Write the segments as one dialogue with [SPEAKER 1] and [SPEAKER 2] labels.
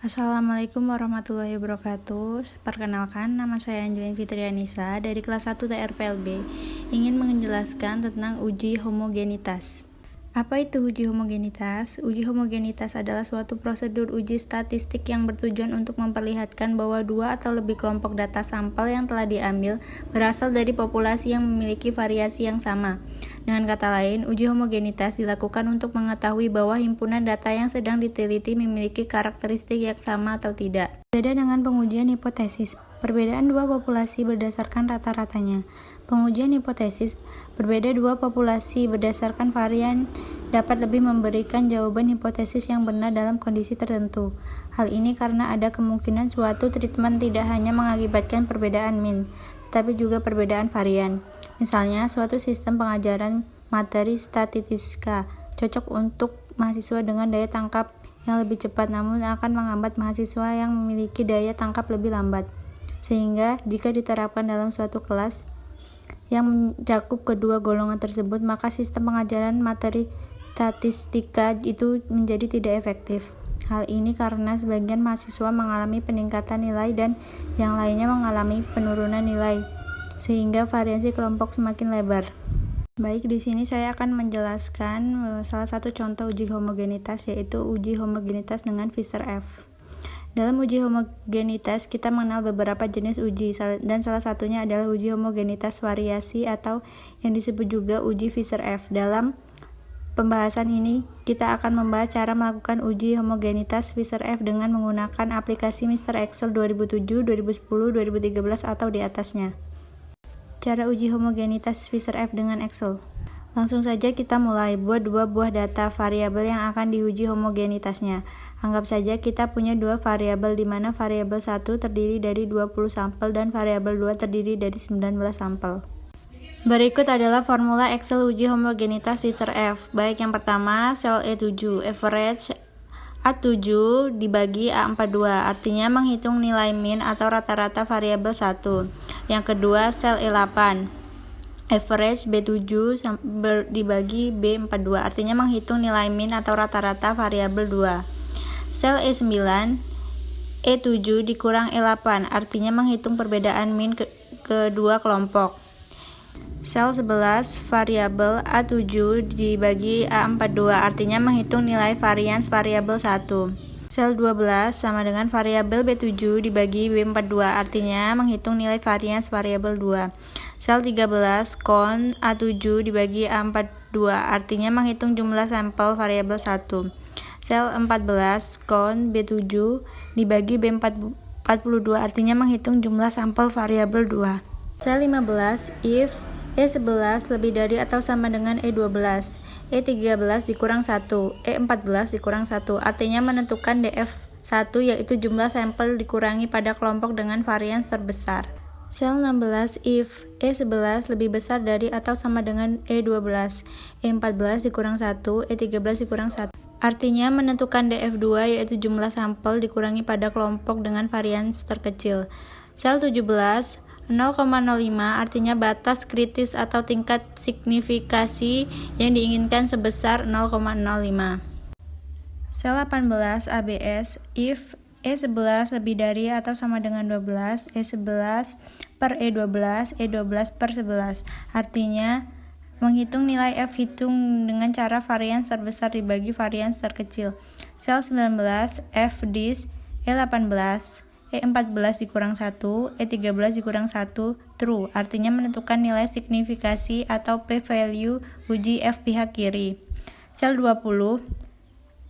[SPEAKER 1] Assalamualaikum warahmatullahi wabarakatuh. Perkenalkan, nama saya Angelin Fitrianisa dari kelas 1 TRPLB. Ingin menjelaskan tentang uji homogenitas. Apa itu uji homogenitas? Uji homogenitas adalah suatu prosedur uji statistik yang bertujuan untuk memperlihatkan bahwa dua atau lebih kelompok data sampel yang telah diambil berasal dari populasi yang memiliki variasi yang sama. Dengan kata lain, uji homogenitas dilakukan untuk mengetahui bahwa himpunan data yang sedang diteliti memiliki karakteristik yang sama atau tidak. Beda dengan pengujian hipotesis, perbedaan dua populasi berdasarkan rata-ratanya. Pengujian hipotesis, berbeda dua populasi berdasarkan varian dapat lebih memberikan jawaban hipotesis yang benar dalam kondisi tertentu. Hal ini karena ada kemungkinan suatu treatment tidak hanya mengakibatkan perbedaan mean, tetapi juga perbedaan varian. Misalnya, suatu sistem pengajaran materi statistika cocok untuk mahasiswa dengan daya tangkap yang lebih cepat, namun akan menghambat mahasiswa yang memiliki daya tangkap lebih lambat. Sehingga, jika diterapkan dalam suatu kelas yang mencakup kedua golongan tersebut, maka sistem pengajaran materi statistika itu menjadi tidak efektif. Hal ini karena sebagian mahasiswa mengalami peningkatan nilai dan yang lainnya mengalami penurunan nilai, sehingga variasi kelompok semakin lebar. Baik, di sini saya akan menjelaskan salah satu contoh uji homogenitas, yaitu uji homogenitas dengan Fisher F. Dalam uji homogenitas, kita mengenal beberapa jenis uji, dan salah satunya adalah uji homogenitas variasi atau yang disebut juga uji Fisher F. Dalam pembahasan ini, kita akan membahas cara melakukan uji homogenitas Fisher F dengan menggunakan aplikasi Mr. Excel 2007, 2010, 2013 atau di atasnya. Cara uji homogenitas Fisher F dengan Excel. Langsung saja kita mulai. Buat dua buah data variabel yang akan diuji homogenitasnya. Anggap saja kita punya dua variabel di mana variabel 1 terdiri dari 20 sampel dan variabel 2 terdiri dari 19 sampel. Berikut adalah formula Excel uji homogenitas Fisher F. Baik, yang pertama, sel E7, average A7 dibagi A42, artinya menghitung nilai mean atau rata-rata variabel 1. Yang kedua, sel E8, average B7 dibagi B42, artinya menghitung nilai mean atau rata-rata variabel 2. Sel E9, E7 dikurang E8, artinya menghitung perbedaan mean kedua kelompok. Sel 11, variabel A7 dibagi A42, artinya menghitung nilai varians variabel 1. Sel 12 sama dengan variabel B7 dibagi B42, artinya menghitung nilai varians variabel 2. Sel 13, kon A7 dibagi A42, artinya menghitung jumlah sampel variabel 1. Sel 14, kon B7 dibagi B42, artinya menghitung jumlah sampel variabel 2. Sel 15, if E11 lebih dari atau sama dengan E12, E13 dikurang 1, E14 dikurang 1, artinya menentukan DF1 yaitu jumlah sampel dikurangi pada kelompok dengan varians terbesar. Sel 16, if E11 lebih besar dari atau sama dengan E12, E14 dikurang 1, E13 dikurang 1. Artinya menentukan DF2 yaitu jumlah sampel dikurangi pada kelompok dengan varians terkecil. Sel 17, 0,05 artinya batas kritis atau tingkat signifikasi yang diinginkan sebesar 0,05. Sel 18 ABS, if E11 lebih dari atau sama dengan 12, E11 per E12, E12 per 11, artinya menghitung nilai F hitung dengan cara varians terbesar dibagi varians terkecil. Sel 19 FDIS, E18, E14 dikurang 1, E13 dikurang 1, true, artinya menentukan nilai signifikasi atau p-value uji F pihak kiri. Sel 20,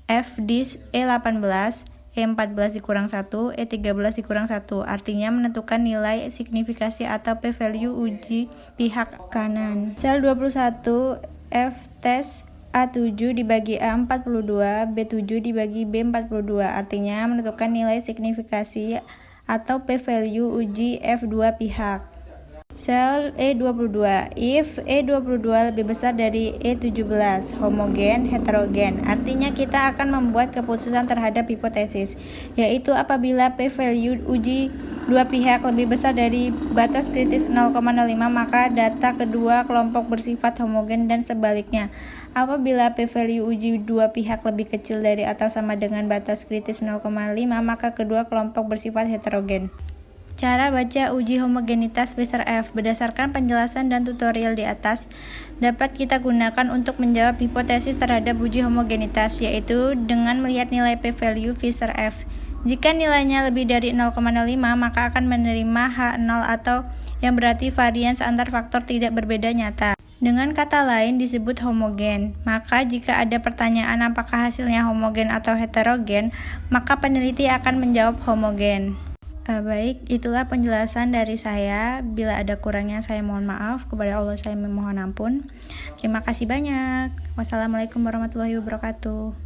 [SPEAKER 1] FDIS E18, E14 dikurang 1, E13 dikurang 1, artinya menentukan nilai signifikasi atau p-value uji pihak kanan. Sel 21, F-test A7 dibagi A42, B7 dibagi B42, artinya menentukan nilai signifikasi atau p-value uji F2 pihak. Sel E22. If E22 lebih besar dari E17, homogen, heterogen. Artinya kita akan membuat keputusan terhadap hipotesis, yaitu apabila p-value uji dua pihak lebih besar dari batas kritis 0,05, maka data kedua kelompok bersifat homogen dan sebaliknya. Apabila p-value uji dua pihak lebih kecil dari atau sama dengan batas kritis 0,5, maka kedua kelompok bersifat heterogen. Cara baca uji homogenitas Fisher F berdasarkan penjelasan dan tutorial di atas dapat kita gunakan untuk menjawab hipotesis terhadap uji homogenitas, yaitu dengan melihat nilai p-value Fisher F. Jika nilainya lebih dari 0,05, maka akan menerima H0 atau yang berarti varians antar faktor tidak berbeda nyata. Dengan kata lain disebut homogen. Maka jika ada pertanyaan apakah hasilnya homogen atau heterogen, maka peneliti akan menjawab homogen. Baik, itulah penjelasan dari saya. Bila ada kurangnya saya mohon maaf, kepada Allah saya memohon ampun. Terima kasih banyak. Wassalamualaikum warahmatullahi wabarakatuh.